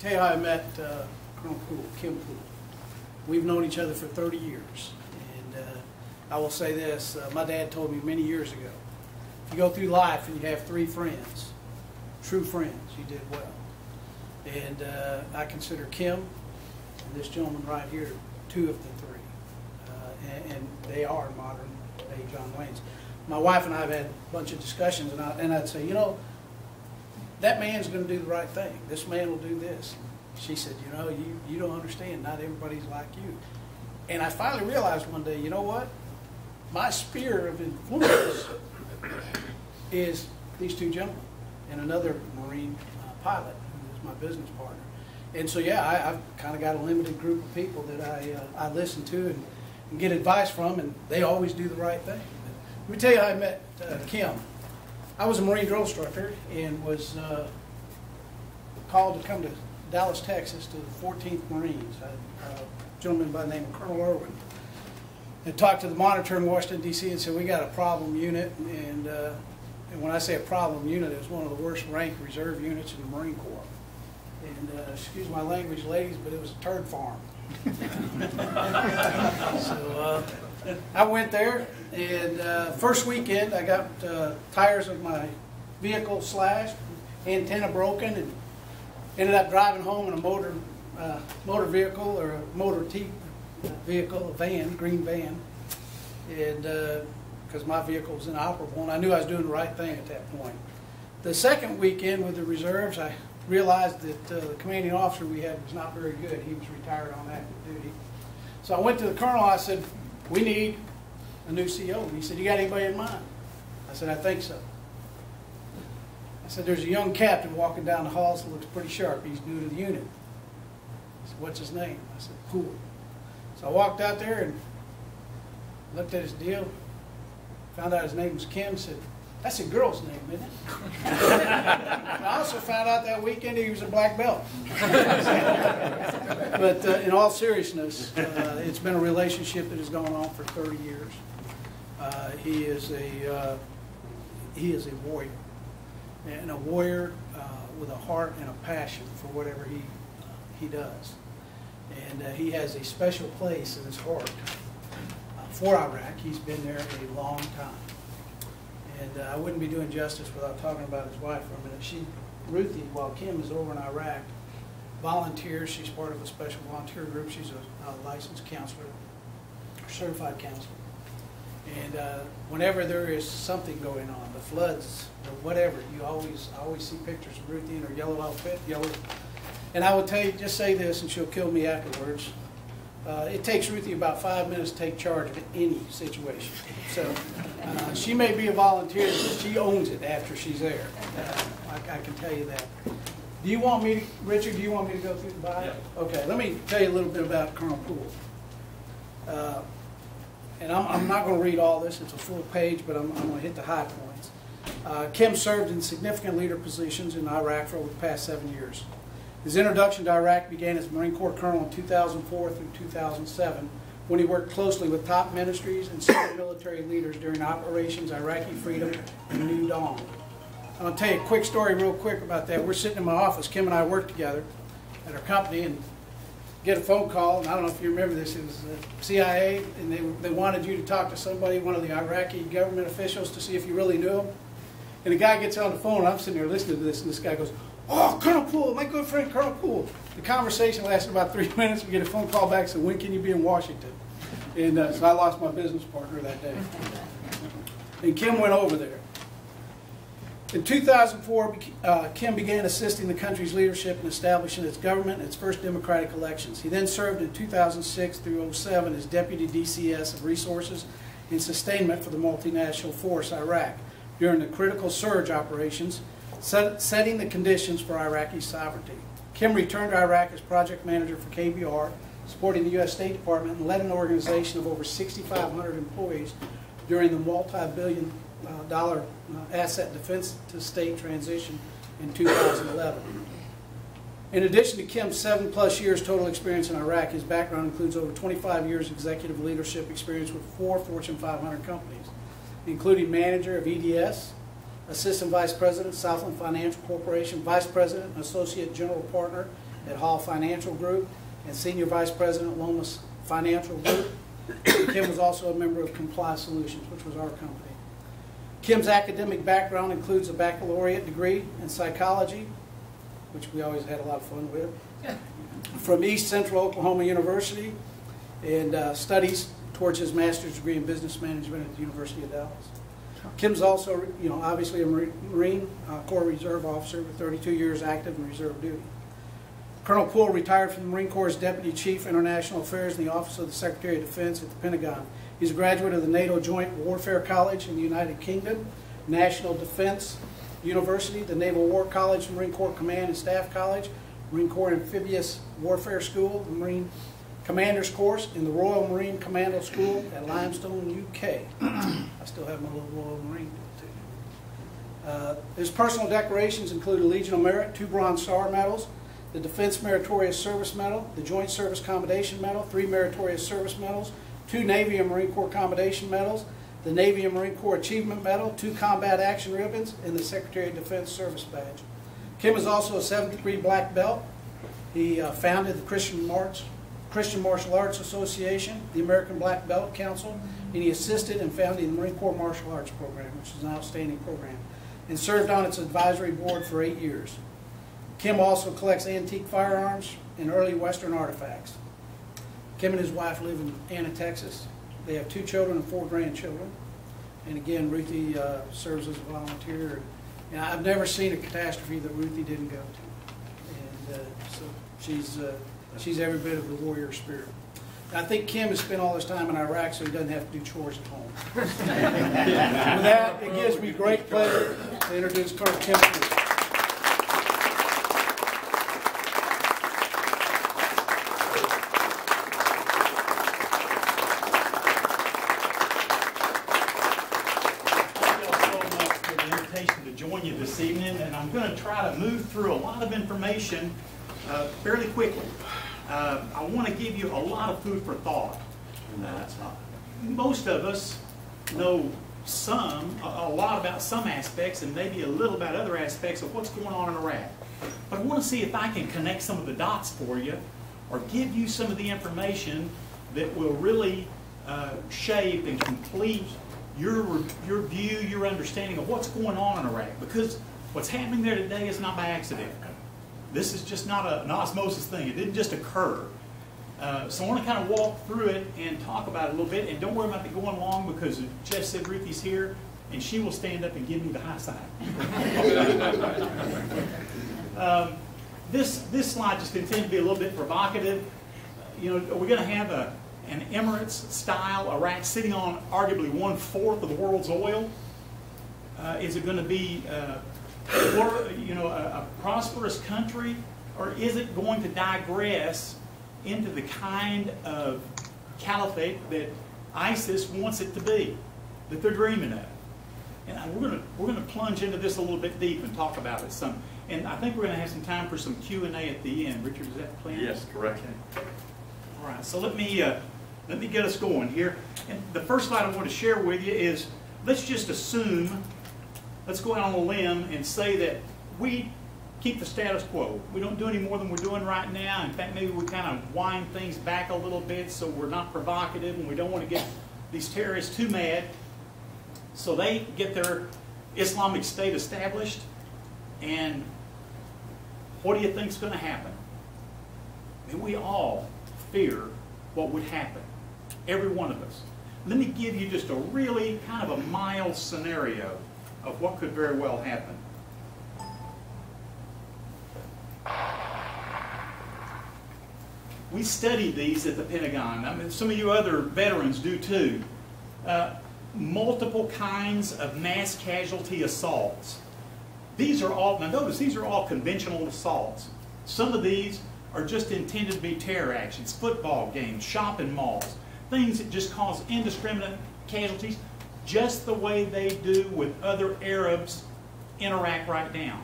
tell you how I met Colonel Poole, Kim Poole. We've known each other for 30 years. And I will say this, my dad told me many years ago, if you go through life and you have 3 friends, true friends, you did well. And I consider Kim and this gentleman right here 2 of the 3. And they are modern day John Waynes. My wife and I have had a bunch of discussions, and I'd say, you know, that man's going to do the right thing. This man will do this. She said, you know, you don't understand. Not everybody's like you. And I finally realized one day, you know what? My sphere of influence is these 2 gentlemen and another Marine pilot who is my business partner. And so, yeah, I've kind of got a limited group of people that I listen to and get advice from, and they always do the right thing. Let me tell you how I met Kim. I was a Marine drill instructor and was called to come to Dallas, Texas to the 14th Marines. A gentleman by the name of Colonel Irwin had talked to the monitor in Washington, D.C. and said, we got a problem unit. And when I say a problem unit, it was one of the worst ranked reserve units in the Marine Corps. And excuse my language, ladies, but it was a turd farm. So I went there, and first weekend I got tires of my vehicle slashed, antenna broken, and ended up driving home in a motor vehicle, or a motor T vehicle, a van, green van, and because my vehicle was inoperable, and I knew I was doing the right thing at that point. The second weekend with the reserves, I realized that the commanding officer we had was not very good. He was retired on active duty. So I went to the colonel. I said, we need a new CO. And he said, you got anybody in mind? I said, I think so. I said, there's a young captain walking down the halls that looks pretty sharp. He's new to the unit. He said, what's his name? I said, Poole. So I walked out there and looked at his deal, found out his name was Kim, said, that's a girl's name, isn't it? I also found out that weekend he was a black belt. But in all seriousness, it's been a relationship that has gone on for 30 years. He is a warrior, and a warrior with a heart and a passion for whatever he does. And he has a special place in his heart for Iraq. He's been there a long time. And I wouldn't be doing justice without talking about his wife for a minute. Ruthie, while Kim is over in Iraq, volunteers. She's part of a special volunteer group. She's a licensed counselor, certified counselor. And whenever there is something going on, the floods or whatever, you always see pictures of Ruthie in her yellow outfit, And I will tell you, just say this, and she'll kill me afterwards. It takes Ruthie about 5 minutes to take charge of any situation. So she may be a volunteer, but she owns it after she's there. I can tell you that. Do you want me to, Richard, do you want me to go through the bio? Yeah. Okay, let me tell you a little bit about Colonel Poole. And I'm not going to read all this. It's a full page, but I'm going to hit the high points. Kim served in significant leader positions in Iraq for over the past 7 years. His introduction to Iraq began as Marine Corps Colonel in 2004 through 2007, when he worked closely with top ministries and senior military leaders during Operations Iraqi Freedom and New Dawn. I'm going to tell you a quick story real quick about that. We're sitting in my office. Kim and I work together at our company and get a phone call, and I don't know if you remember this. It was the CIA, and they wanted you to talk to somebody, one of the Iraqi government officials, to see if you really knew him. And the guy gets on the phone, and I'm sitting there listening to this, and this guy goes, oh, Colonel Poole, my good friend Colonel Poole. The conversation lasted about 3 minutes. We get a phone call back, so when can you be in Washington? And so I lost my business partner that day. And Kim went over there. In 2004, Kim began assisting the country's leadership in establishing its government and its first democratic elections. He then served in 2006 through 2007 as Deputy DCS of Resources and Sustainment for the multinational force Iraq during the critical surge operations, setting the conditions for Iraqi sovereignty. Kim returned to Iraq as project manager for KBR, supporting the U.S. State Department, and led an organization of over 6,500 employees during the multi-billion dollar asset defense to state transition in 2011. In addition to Kim's 7+ years total experience in Iraq, his background includes over 25 years executive leadership experience with 4 Fortune 500 companies, including manager of EDS, Assistant Vice President, Southland Financial Corporation, Vice President and Associate General Partner at Hall Financial Group and Senior Vice President at Lomas Financial Group. Kim was also a member of Comply Solutions, which was our company. Kim's academic background includes a baccalaureate degree in psychology, which we always had a lot of fun with, from East Central Oklahoma University, and studies towards his master's degree in business management at the University of Dallas. Kim's also, obviously a Marine Corps Reserve officer with 32 years active in reserve duty. Colonel Poole retired from the Marine Corps as Deputy Chief International Affairs in the Office of the Secretary of Defense at the Pentagon. He's a graduate of the NATO Joint Warfare College in the United Kingdom, National Defense University, the Naval War College, Marine Corps Command and Staff College, Marine Corps Amphibious Warfare School, the Marine Commander's Course, and the Royal Marine Commando School at Limestone, UK. I still have my little Royal Marine too. His personal decorations include a Legion of Merit, 2 Bronze Star Medals, the Defense Meritorious Service Medal, the Joint Service Commendation Medal, 3 Meritorious Service Medals, 2 Navy and Marine Corps Commendation Medals, the Navy and Marine Corps Achievement Medal, 2 Combat Action Ribbons, and the Secretary of Defense Service Badge. Kim is also a 7th degree black belt. He founded the Christian Martial Arts Association, the American Black Belt Council, and he assisted in founding the Marine Corps Martial Arts Program, which is an outstanding program, and served on its advisory board for 8 years. Kim also collects antique firearms and early Western artifacts. Kim and his wife live in Anna, Texas. They have 2 children and 4 grandchildren. And again, Ruthie serves as a volunteer. And I've never seen a catastrophe that Ruthie didn't go to. And so she's every bit of the warrior spirit. I think Kim has spent all his time in Iraq, so he doesn't have to do chores at home. With that, it gives me great pleasure to introduce Colonel Kim Poole. Join you this evening, and I'm going to try to move through a lot of information fairly quickly. I want to give you a lot of food for thought. Most of us know a lot about some aspects and maybe a little about other aspects of what's going on in Iraq. But I want to see if I can connect some of the dots for you or give you some of the information that will really shape and complete your view, your understanding of what's going on in Iraq. Because what's happening there today is not by accident. This is just not an osmosis thing. It didn't just occur. So I want to kind of walk through it and talk about it a little bit. And don't worry about it going long, because Jeff said Ruthie's here, and she will stand up and give me the high side. This slide just continues to be a little bit provocative. Are we going to have an Emirates-style Iraq sitting on arguably 1/4 of the world's oil? Is it going to be a prosperous country, or is it going to digress into the kind of caliphate that ISIS wants it to be, that they're dreaming of? And we're going to plunge into this a little bit deep and talk about it some. And I think we're going to have some time for some Q&A at the end. Richard, is that the plan? Yes, correct. Okay. All right. So let me get us going here. And the first slide I want to share with you is, let's just assume, let's go out on a limb and say that we keep the status quo. We don't do any more than we're doing right now. In fact, maybe we kind of wind things back a little bit so we're not provocative, and we don't want to get these terrorists too mad. So they get their Islamic State established, and what do you think is going to happen? I mean, we all fear what would happen. Every one of us. Let me give you just a really kind of a mild scenario of what could very well happen. We studied these at the Pentagon. I mean, some of you other veterans do too. Multiple kinds of mass casualty assaults. These are all, now notice, these are all conventional assaults. Some of these are just intended to be terror actions, football games, shopping malls, things that just cause indiscriminate casualties, just the way they do with other Arabs in Iraq right now.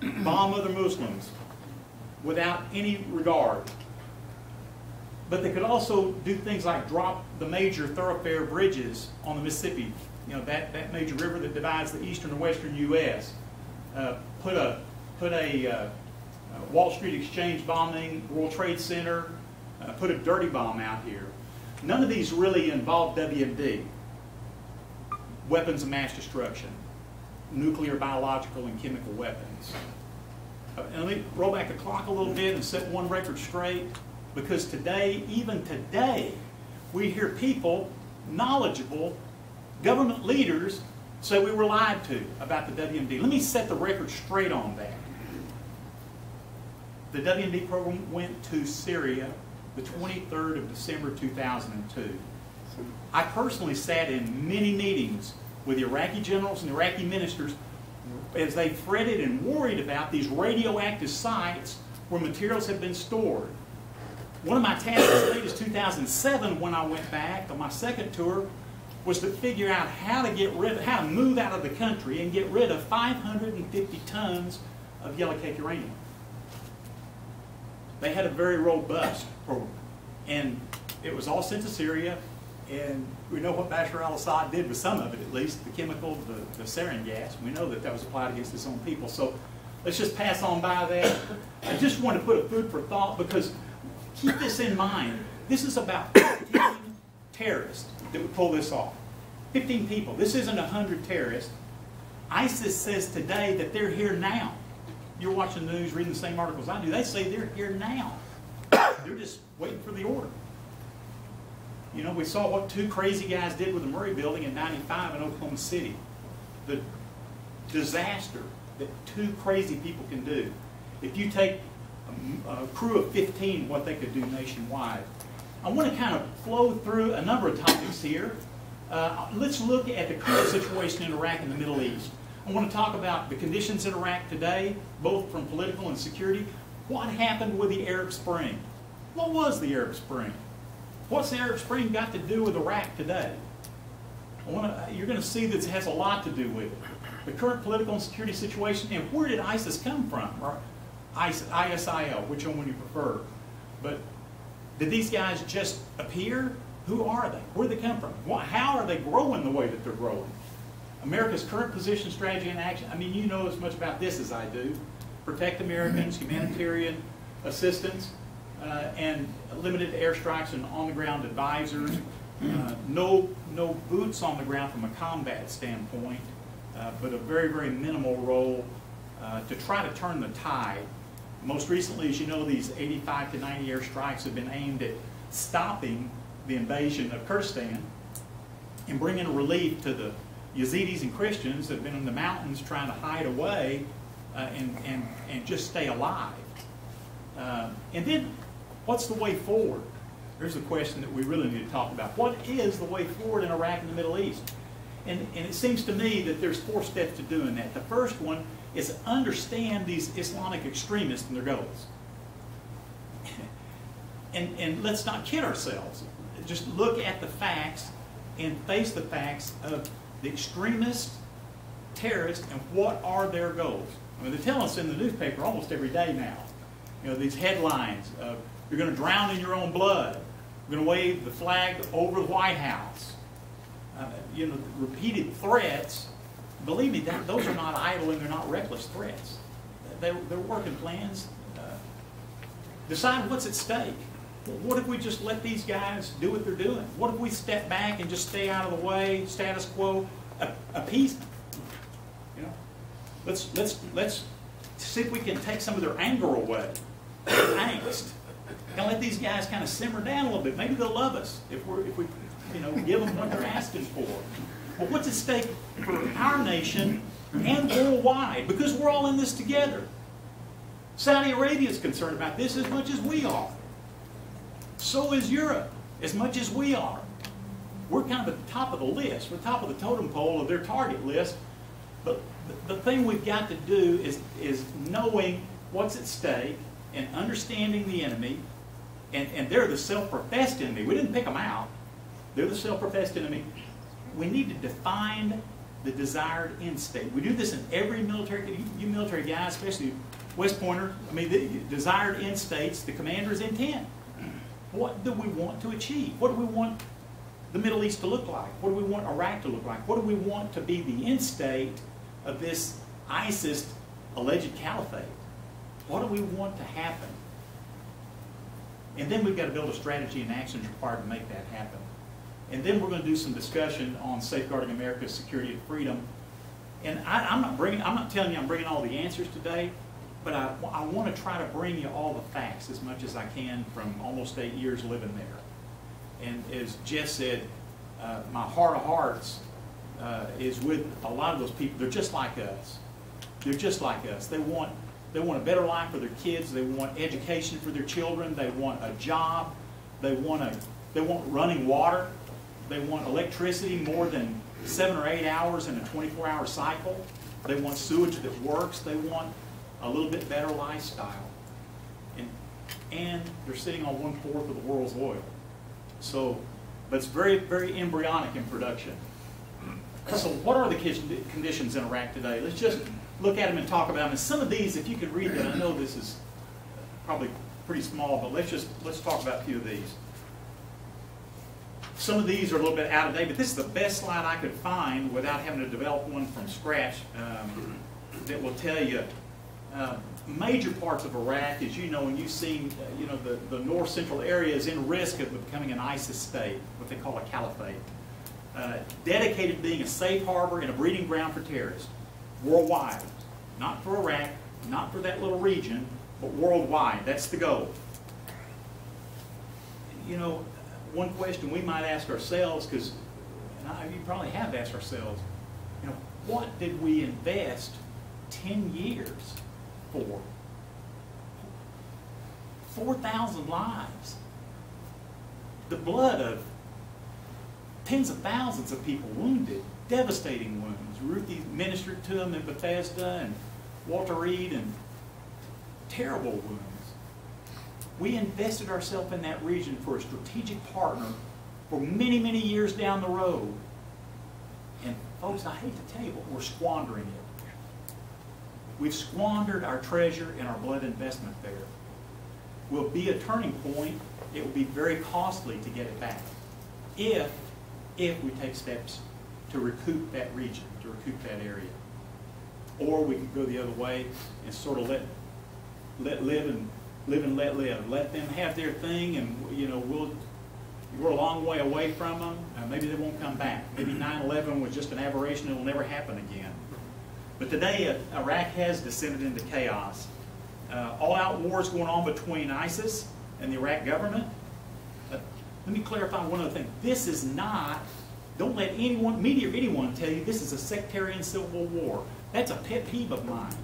Bomb other Muslims without any regard. But they could also do things like drop the major thoroughfare bridges on the Mississippi, that major river that divides the eastern and western U.S. Put a Wall Street Exchange bombing, World Trade Center, put a dirty bomb out here. None of these really involved WMD, weapons of mass destruction, nuclear, biological, and chemical weapons. And let me roll back the clock a little bit and set one record straight, because today, even today, we hear people, knowledgeable, government leaders, say we were lied to about the WMD. Let me set the record straight on that. The WMD program went to Syria the 23rd of December 2002. I personally sat in many meetings with Iraqi generals and Iraqi ministers as they fretted and worried about these radioactive sites where materials had been stored. One of my tasks as late as 2007, when I went back on my second tour, was to figure out how to move out of the country and get rid of 550 tons of yellow cake uranium. They had a very robust program, and it was all sent to Syria. And we know what Bashar al-Assad did with some of it, at least, the chemical, the sarin gas. We know that that was applied against his own people. So let's just pass on by that. I just want to put a food for thought, because keep this in mind. This is about 15 terrorists that would pull this off. 15 people. This isn't 100 terrorists. ISIS says today that they're here now. You're watching the news, reading the same articles I do. They say they're here now. They're just waiting for the order. You know, we saw what two crazy guys did with the Murray building in '95 in Oklahoma City. The disaster that two crazy people can do. If you take a crew of 15, what they could do nationwide. I want to kind of flow through a number of topics here. Let's look at the current situation in Iraq and the Middle East. I want to talk about the conditions in Iraq today, both from political and security. What happened with the Arab Spring? What was the Arab Spring? What's the Arab Spring got to do with Iraq today? You're going to see that it has a lot to do with it. The current political and security situation, and where did ISIS come from? Or ISIL, which one would you prefer? But did these guys just appear? Who are they? Where do they come from? How are they growing the way that they're growing? America's current position, strategy, and action. I mean, you know as much about this as I do. Protect Americans, humanitarian assistance, and limited airstrikes and on-the-ground advisors. No boots on the ground from a combat standpoint, but a very, very minimal role to try to turn the tide. Most recently, as you know, these 85 to 90 airstrikes have been aimed at stopping the invasion of Kurdistan and bringing relief to the Yazidis and Christians that have been in the mountains trying to hide away and just stay alive. And then, what's the way forward? Here's a question that we really need to talk about. What is the way forward in Iraq and the Middle East? And it seems to me that there's 4 steps to doing that. The first one is understand these Islamic extremists and their goals. And let's not kid ourselves. Just look at the facts and face the facts of the extremist terrorists and what are their goals. I mean, they tell us in the newspaper almost every day now. You know, these headlines of, you're going to drown in your own blood. You're going to wave the flag over the White House. You know, repeated threats. Believe me, those are not idle and they're not reckless threats. They're working plans. Decide what's at stake. What if we just let these guys do what they're doing? What if we step back and just stay out of the way, status quo, appeasement? You know, let's see if we can take some of their anger away, their angst, and let these guys kind of simmer down a little bit. Maybe they'll love us if we you know, give them what they're asking for. But what's at stake for our nation and worldwide? Because we're all in this together. Saudi Arabia is concerned about this as much as we are. So is Europe, as much as we are. We're kind of at the top of the list. We're top of the totem pole of their target list. But the thing we've got to do is knowing what's at stake and understanding the enemy. And they're the self-professed enemy. We didn't pick them out. They're the self-professed enemy. We need to define the desired end state. We do this in every military, you military guys, especially West Pointer. I mean, the desired end states, the commander's intent. What do we want to achieve? What do we want the Middle East to look like? What do we want Iraq to look like? What do we want to be the end state of this ISIS alleged caliphate? What do we want to happen? And then we've got to build a strategy and actions required to make that happen. And then we're going to do some discussion on safeguarding America's security and freedom. And I'm not telling you I'm bringing all the answers today, but I want to try to bring you all the facts as much as I can from almost 8 years living there. And as Jess said, my heart of hearts is with a lot of those people. They're just like us. They're just like us. They want a better life for their kids. They want education for their children. They want a job. They want running water. They want electricity more than 7 or 8 hours in a 24-hour cycle. They want sewage that works. They want a little bit better lifestyle. And they're sitting on 1/4 of the world's oil. So, but it's very, very embryonic in production. So what are the conditions in Iraq today? Let's just look at them and talk about them. And some of these, if you could read them, I know this is probably pretty small, but let's talk about a few of these. Some of these are a little bit out of date, but this is the best slide I could find without having to develop one from scratch that will tell you major parts of Iraq, as you know, and you've seen, the north central area is in risk of becoming an ISIS state, what they call a caliphate. Dedicated to being a safe harbor and a breeding ground for terrorists, worldwide. Not for Iraq, not for that little region, but worldwide. That's the goal. One question we might ask ourselves, because you probably have asked ourselves, what did we invest 10 years for? 4,000 lives. The blood of tens of thousands of people wounded, devastating wounds. Ruthie ministered to them in Bethesda, and Walter Reed, and terrible wounds. We invested ourselves in that region for a strategic partner for many, many years down the road. And folks, I hate to tell you, but we're squandering it. We've squandered our treasure and our blood investment there. Will be a turning point. It will be very costly to get it back if we take steps to recoup that region, to recoup that area. Or we could go the other way and sort of let live and let live. Let them have their thing, and we're a long way away from them. Maybe they won't come back. Maybe 9/11 was just an aberration. It will never happen again. But today, Iraq has descended into chaos. All-out wars going on between ISIS and the Iraq government. Let me clarify one other thing. This is not, don't let anyone, media or anyone tell you this is a sectarian civil war. That's a pet peeve of mine.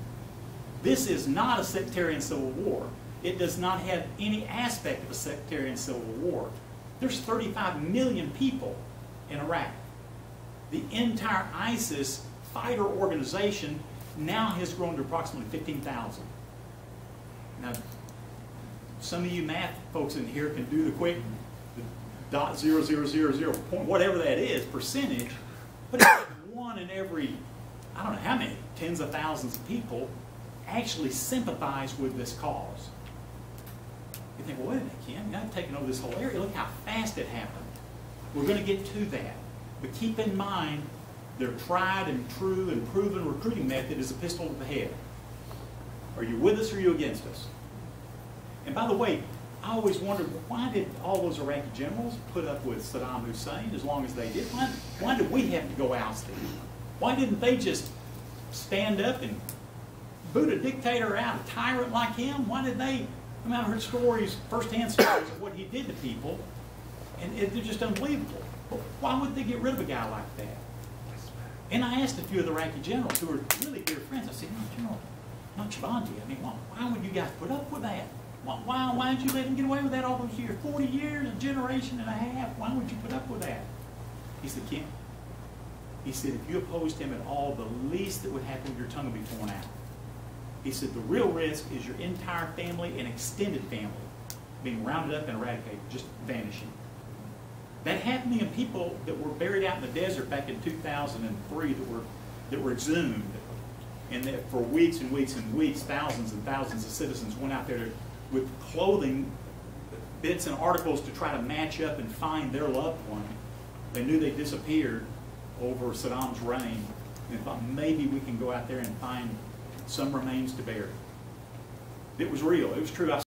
This is not a sectarian civil war. It does not have any aspect of a sectarian civil war. There's 35 million people in Iraq. The entire ISIS fighter organization now has grown to approximately 15,000. Now, some of you math folks in here can do the quick .0000 point, whatever that is, percentage, but it's like one in every, I don't know how many, tens of thousands of people actually sympathize with this cause. You think, well, wait a minute, Kim, you're not taking over this whole area. Look how fast it happened. We're going to get to that. But keep in mind, their tried and true and proven recruiting method is a pistol to the head. Are you with us or are you against us? And by the way, I always wondered, why did all those Iraqi generals put up with Saddam Hussein as long as they did? Why did we have to go oust him? Why didn't they just stand up and boot a dictator out, a tyrant like him? Why did they? I mean, I've heard stories, first-hand stories of what he did to people, and they're just unbelievable. Why would they get rid of a guy like that? And I asked a few of the Iraqi generals who were really dear friends. I said, no, General, not Chabandi. I mean, why would you guys put up with that? Why did you let him get away with that all those years? 40 years, a generation and a half. Why would you put up with that? He said, Kim, he said, if you opposed him at all, the least that would happen, your tongue would be torn out. He said, the real risk is your entire family and extended family being rounded up and eradicated, just vanishing. That happened to people that were buried out in the desert back in 2003 that were exhumed. And that for weeks and weeks and weeks, thousands and thousands of citizens went out there with clothing, bits and articles to try to match up and find their loved one. They knew they disappeared over Saddam's reign, and thought maybe we can go out there and find some remains to bury. It was real. It was true. I